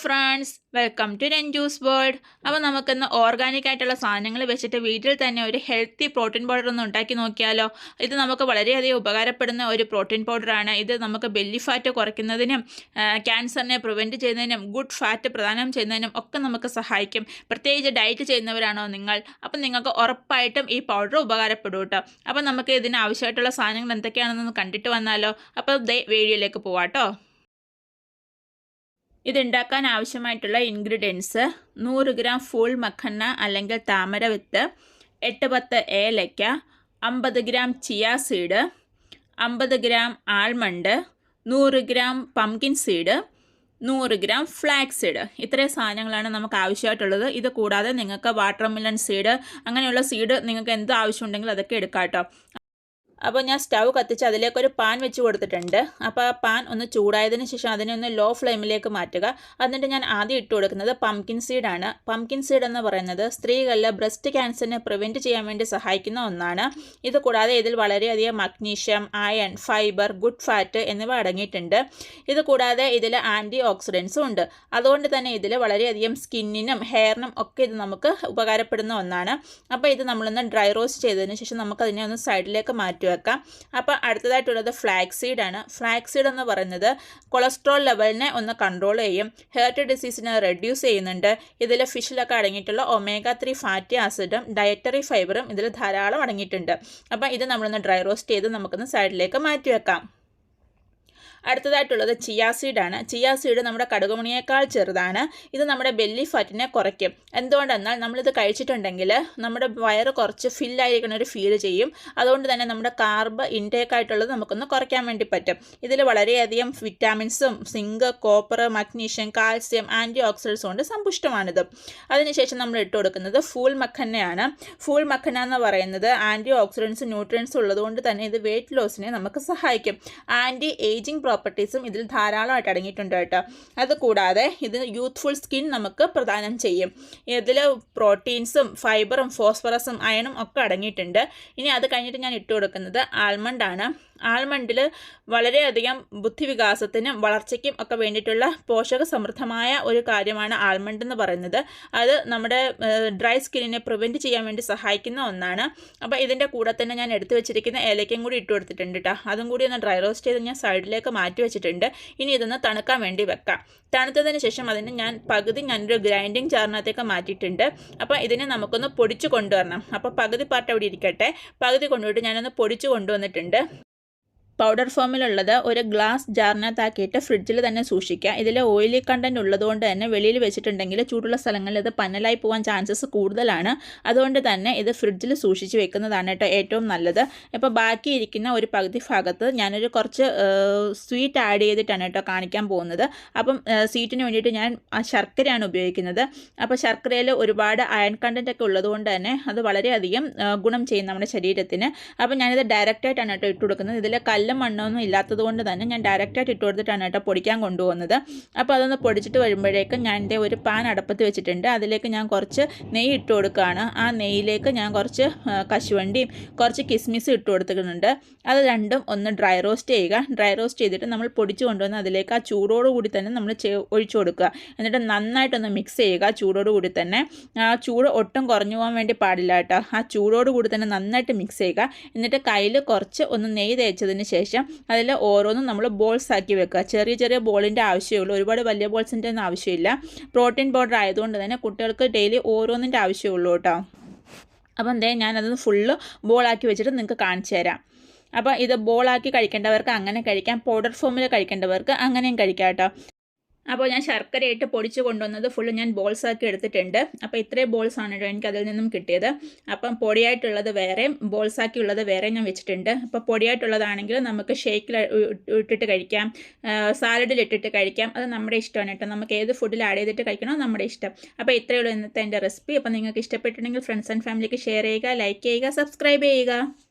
Friends, welcome to Ranju's world. അപ്പോൾ നമുക്കിന്ന് organic ആയിട്ടുള്ള സാധനങ്ങൾ വെച്ചിട്ട് വീട്ടിൽ തന്നെ ഒരു ഹെൽത്തി പ്രോട്ടീൻ പൗഡർ ഒന്ന് ഉണ്ടാക്കി നോക്കിയാലോ. ഇത് നമുക്ക് വളരെയധികം ഉപകാരപ്പെടുന്ന ഒരു പ്രോട്ടീൻ പൗഡറാണ്. ഇത് നമുക്ക് ബെല്ലി ഫാറ്റ് കുറയ്ക്കുന്നതിനും ക്യാൻസറിനെ പ്രിവെൻറ്റ് ചെയ്യുന്നതിനും ഗുഡ് ഫാറ്റ് പ്രദാനം ചെയ്യുന്നതിനും ഒക്കെ നമുക്ക് സഹായിക്കും. പ്രത്യേകിച്ച് ഡയറ്റ് ചെയ്യുന്നവരാണോ നിങ്ങൾ, അപ്പം നിങ്ങൾക്ക് ഉറപ്പായിട്ടും ഈ പൗഡർ ഉപകാരപ്പെടും കേട്ടോ. അപ്പം നമുക്ക് ഇതിന് ആവശ്യമായിട്ടുള്ള സാധനങ്ങൾ എന്തൊക്കെയാണെന്നൊന്ന് കണ്ടിട്ട് വന്നാലോ. അപ്പോൾ വീഡിയോയിലേക്ക് പോവാട്ടോ. ഇതുണ്ടാക്കാൻ ആവശ്യമായിട്ടുള്ള ഇൻഗ്രീഡിയൻസ് 100 ഗ്രാം ഫുൾ മഖന്ന അല്ലെങ്കിൽ താമര വിത്ത്, 8-10 ഏലയ്ക്ക, 50 gram chia seed, 50 gram almond, 100 gram pumpkin seed, 100 gram flax seed. ഇത്രയും സാധനങ്ങളാണ് നമുക്ക് ആവശ്യമായിട്ടുള്ളത്. ഇത് കൂടാതെ നിങ്ങൾക്ക് വാട്ടർമെലൺ സീഡ് അങ്ങനെയുള്ള സീഡ് നിങ്ങൾക്ക് എന്ത് ആവശ്യമുണ്ടെങ്കിലും അതൊക്കെ എടുക്കാം കേട്ടോ. അപ്പോൾ ഞാൻ സ്റ്റൗ കത്തിച്ച് അതിലേക്കൊരു പാൻ വെച്ച് കൊടുത്തിട്ടുണ്ട്. അപ്പോൾ ആ പാൻ ഒന്ന് ചൂടായതിന് ശേഷം അതിനെ ഒന്ന് ലോ ഫ്ലെയിമിലേക്ക് മാറ്റുക. എന്നിട്ട് ഞാൻ ആദ്യം ഇട്ട് കൊടുക്കുന്നത് പംകിൻ സീഡാണ്. പംകിൻ സീഡ് എന്ന് പറയുന്നത് സ്ത്രീകളിലെ ബ്രസ്റ്റ് ക്യാൻസറിനെ പ്രിവെൻറ്റ് ചെയ്യാൻ വേണ്ടി സഹായിക്കുന്ന ഒന്നാണ്. ഇത് കൂടാതെ ഇതിൽ വളരെയധികം magnesium, iron, fibre, good fat എന്നിവ അടങ്ങിയിട്ടുണ്ട്. ഇത് കൂടാതെ ഇതിൽ ആൻറ്റി ഓക്സിഡൻസും ഉണ്ട്. അതുകൊണ്ട് തന്നെ ഇതിൽ വളരെയധികം സ്കിന്നിനും ഹെയറിനും ഒക്കെ ഇത് നമുക്ക് ഉപകാരപ്പെടുന്ന ഒന്നാണ്. അപ്പോൾ ഇത് നമ്മളൊന്ന് ഡ്രൈ റോസ്റ്റ് ചെയ്തതിന് ശേഷം നമുക്കതിനെ ഒന്ന് സൈഡിലേക്ക് മാറ്റുക. അപ്പോൾ അടുത്തതായിട്ടുള്ളത് ഫ്ലാക്സ് സീഡാണ്. ഫ്ലാക്സ് സീഡ് എന്ന് പറയുന്നത് കൊളസ്ട്രോൾ ലെവലിനെ ഒന്ന് കൺട്രോൾ ചെയ്യും, ഹാർട്ട് ഡിസീസിനെ റെഡ്യൂസ് ചെയ്യുന്നുണ്ട്. ഇതിൽ ഫിഷിലൊക്കെ അടങ്ങിയിട്ടുള്ള omega-3 ഫാറ്റി ആസിഡും ഡയറ്ററി ഫൈബറും ഇതിൽ ധാരാളം അടങ്ങിയിട്ടുണ്ട്. അപ്പോൾ ഇത് നമ്മളൊന്ന് ഡ്രൈ റോസ്റ്റ് ചെയ്ത് നമുക്കൊന്ന് സൈഡിലേക്ക് മാറ്റി വെക്കാം. അടുത്തതായിട്ടുള്ളത് ചിയ സീഡാണ്. ചിയ സീഡ് നമ്മുടെ കടുകുമണിയേക്കാൾ ചെറുതാണ്. ഇത് നമ്മുടെ ബെല്ലി ഫാറ്റിനെ കുറയ്ക്കും. എന്തുകൊണ്ടെന്നാൽ നമ്മളിത് കഴിച്ചിട്ടുണ്ടെങ്കിൽ നമ്മുടെ വയറ് കുറച്ച് ഫില്ലായിരിക്കുന്ന ഒരു ഫീൽ ചെയ്യും. അതുകൊണ്ട് തന്നെ നമ്മുടെ കാർബ് ഇൻടേക്ക് ആയിട്ടുള്ളത് നമുക്കൊന്ന് കുറയ്ക്കാൻ വേണ്ടി പറ്റും. ഇതിൽ വളരെയധികം വിറ്റാമിൻസും സിങ്ക്, കോപ്പർ, മഗ്നീഷ്യം, കാൽസ്യം, ആൻറ്റി ഓക്സിഡൻസും കൊണ്ട് സമ്പുഷ്ടമാണിത്. അതിനുശേഷം നമ്മൾ ഇട്ട് കൊടുക്കുന്നത് ഫൂൾ മഖന്നയാണ്. ഫൂൾ മഖന്ന എന്ന് പറയുന്നത് ആൻറ്റി ഓക്സിഡൻസും ന്യൂട്രിയൻസും ഉള്ളതുകൊണ്ട് തന്നെ ഇത് വെയിറ്റ് ലോസിനെ നമുക്ക് സഹായിക്കും. ആൻറ്റി ഏജിങ് പ്രോപ്പർട്ടീസും ഇതിൽ ധാരാളമായിട്ട് അടങ്ങിയിട്ടുണ്ട് കേട്ടോ. അതുകൂടാതെ ഇത് യൂത്ത്ഫുൾ സ്കിൻ നമുക്ക് പ്രദാനം ചെയ്യും. ഇതിൽ പ്രോട്ടീൻസും ഫൈബറും ഫോസ്ഫറസും അയണും ഒക്കെ അടങ്ങിയിട്ടുണ്ട്. ഇനി അത് കഴിഞ്ഞിട്ട് ഞാൻ ഇട്ട് കൊടുക്കുന്നത് ആൽമണ്ടാണ്. ആൽമണ്ടിൽ വളരെയധികം ബുദ്ധിവികാസത്തിനും വളർച്ചയ്ക്കും ഒക്കെ വേണ്ടിയിട്ടുള്ള പോഷക സമൃദ്ധമായ ഒരു കാര്യമാണ് ആൽമണ്ട് എന്ന് പറയുന്നത്. അത് നമ്മുടെ ഡ്രൈ സ്കിന്നിനെ പ്രിവെൻറ്റ് ചെയ്യാൻ വേണ്ടി സഹായിക്കുന്ന ഒന്നാണ്. അപ്പോൾ ഇതിൻ്റെ കൂടെ തന്നെ ഞാൻ എടുത്തു വെച്ചിരിക്കുന്ന ഏലയ്ക്കും കൂടി ഇട്ട് കൊടുത്തിട്ടുണ്ട് കേട്ടോ. അതും കൂടി ഒന്ന് ഡ്രൈ റോസ്റ്റ് ചെയ്ത് ഞാൻ സൈഡിലേക്ക് മാറ്റി വെച്ചിട്ടുണ്ട്. ഇനി ഇതൊന്ന് തണുക്കാൻ വേണ്ടി വെക്കാം. തണുത്തതിന് ശേഷം അതിന് ഞാനൊരു ഗ്രൈൻഡിങ് ജാറിനകത്തേക്ക് മാറ്റിയിട്ടുണ്ട്. അപ്പോൾ ഇതിനെ നമുക്കൊന്ന് പൊടിച്ച് കൊണ്ടുവരണം. അപ്പോൾ പകുതി പാർട്ട് അവിടെ ഇരിക്കട്ടെ. പകുതി കൊണ്ടുപോയിട്ട് ഞാനൊന്ന് പൊടിച്ച് കൊണ്ടുവന്നിട്ടുണ്ട്. പൗഡർ ഫോമിലുള്ളത് ഒരു ഗ്ലാസ് ജാറിനകത്താക്കിയിട്ട് ഫ്രിഡ്ജിൽ തന്നെ സൂക്ഷിക്കുക. ഇതിൽ ഓയിലി കണ്ടൻറ്റ് ഉള്ളതുകൊണ്ട് തന്നെ വെളിയിൽ വെച്ചിട്ടുണ്ടെങ്കിൽ ചൂടുള്ള സ്ഥലങ്ങളിൽ ഇത് പന്നലായി പോകാൻ ചാൻസസ് കൂടുതലാണ്. അതുകൊണ്ട് തന്നെ ഇത് ഫ്രിഡ്ജിൽ സൂക്ഷിച്ച് വെക്കുന്നതാണ് കേട്ടോ ഏറ്റവും നല്ലത്. ഇപ്പോൾ ബാക്കി ഇരിക്കുന്ന ഒരു പകുതി ഭാഗത്ത് ഞാനൊരു കുറച്ച് സ്വീറ്റ് ആഡ് ചെയ്തിട്ടാണ് കേട്ടോ കാണിക്കാൻ പോകുന്നത്. അപ്പം സ്വീറ്റിന് വേണ്ടിയിട്ട് ഞാൻ ശർക്കരയാണ് ഉപയോഗിക്കുന്നത്. അപ്പോൾ ശർക്കരയിൽ ഒരുപാട് അയൺ കണ്ടൻറ്റ് ഒക്കെ ഉള്ളതുകൊണ്ട് തന്നെ അത് വളരെയധികം ഗുണം ചെയ്യും നമ്മുടെ ശരീരത്തിന്. അപ്പോൾ ഞാനിത് ഡയറക്റ്റായിട്ടാണ് കേട്ടോ ഇട്ട് കൊടുക്കുന്നത്. ഇതിൽ കല്ലും മണ്ണൊന്നും ഇല്ലാത്തത് കൊണ്ട് തന്നെ ഞാൻ ഡയറക്റ്റായിട്ട് ഇട്ട് കൊടുത്തിട്ടാണ് കേട്ടോ പൊടിക്കാൻ കൊണ്ടുപോകുന്നത്. അപ്പോൾ അതൊന്ന് പൊടിച്ചിട്ട് വരുമ്പോഴേക്കും ഞാൻ എൻ്റെ ഒരു പാൻ അടുപ്പത്ത് വെച്ചിട്ടുണ്ട്. അതിലേക്ക് ഞാൻ കുറച്ച് നെയ്യ് ഇട്ട് കൊടുക്കുകയാണ്. ആ നെയ്യിലേക്ക് ഞാൻ കുറച്ച് കശുവണ്ടിയും കുറച്ച് കിസ്മിസും ഇട്ട് കൊടുത്തിട്ടുണ്ട്. അത് രണ്ടും ഒന്ന് ഡ്രൈ റോസ്റ്റ് ചെയ്യുക. ഡ്രൈ റോസ്റ്റ് ചെയ്തിട്ട് നമ്മൾ പൊടിച്ച് കൊണ്ടുവന്ന് അതിലേക്ക് ആ ചൂടോടുകൂടി തന്നെ നമ്മൾ ഒഴിച്ചു കൊടുക്കുക. എന്നിട്ട് നന്നായിട്ടൊന്ന് മിക്സ് ചെയ്യുക ചൂടോടുകൂടി തന്നെ. ആ ചൂട് ഒട്ടും കുറഞ്ഞു പോകാൻ വേണ്ടി പാടില്ല കേട്ടോ. ആ ചൂടോടുകൂടി തന്നെ നന്നായിട്ട് മിക്സ് ചെയ്യുക. എന്നിട്ട് കയ്യിൽ കുറച്ച് ഒന്ന് നെയ്യ് തേച്ചതിന് ശേഷം അതിൽ ഓരോന്നും നമ്മൾ ബോൾസ് ആക്കി വെക്കുക. ചെറിയ ചെറിയ ബോളിൻ്റെ ആവശ്യമുള്ളൂ, ഒരുപാട് വലിയ ബോൾസിൻ്റെ ഒന്നും ആവശ്യമില്ല. പ്രോട്ടീൻ പൗഡർ ആയതുകൊണ്ട് തന്നെ കുട്ടികൾക്ക് ഡെയിലി ഓരോന്നിൻ്റെ ആവശ്യമുള്ളൂ കേട്ടോ. അപ്പം ഞാനത് ഫുള്ള് ബോളാക്കി വെച്ചിട്ട് നിങ്ങൾക്ക് കാണിച്ചു തരാം. അപ്പോൾ ഇത് ബോളാക്കി കഴിക്കേണ്ടവർക്ക് അങ്ങനെ കഴിക്കാം, പൗഡർ ഫോമിൽ കഴിക്കേണ്ടവർക്ക് അങ്ങനെയും കഴിക്കാം കേട്ടോ. അപ്പോൾ ഞാൻ ശർക്കരയിട്ട് പൊടിച്ച് കൊണ്ടുവന്നത് ഫുള്ള് ഞാൻ ബോൾസാക്കി എടുത്തിട്ടുണ്ട്. അപ്പോൾ ഇത്രയും ബോൾസാണ് കേട്ടോ എനിക്ക് അതിൽ നിന്നും കിട്ടിയത്. അപ്പം പൊടിയായിട്ടുള്ളത് വേറെയും ബോൾസാക്കിയുള്ളത് വേറെ ഞാൻ വെച്ചിട്ടുണ്ട്. അപ്പോൾ പൊടിയായിട്ടുള്ളതാണെങ്കിൽ നമുക്ക് ഷേക്കിൽ ഇട്ടിട്ട് കഴിക്കാം, സാലഡിൽ ഇട്ടിട്ട് കഴിക്കാം. അത് നമ്മുടെ ഇഷ്ടമാണ് കേട്ടോ. നമുക്ക് ഏത് ഫുഡിൽ ആഡ് ചെയ്തിട്ട് കഴിക്കണോ നമ്മുടെ ഇഷ്ടം. അപ്പോൾ ഇത്രയേ ഉള്ളൂ ഇന്നത്തെ എൻ്റെ റെസിപ്പി. അപ്പോൾ നിങ്ങൾക്ക് ഇഷ്ടപ്പെട്ടിട്ടുണ്ടെങ്കിൽ ഫ്രണ്ട്സ് ആൻഡ് ഫാമിലിക്ക് ഷെയർ ചെയ്യുക, ലൈക്ക് ചെയ്യുക, സബ്സ്ക്രൈബ് ചെയ്യുക.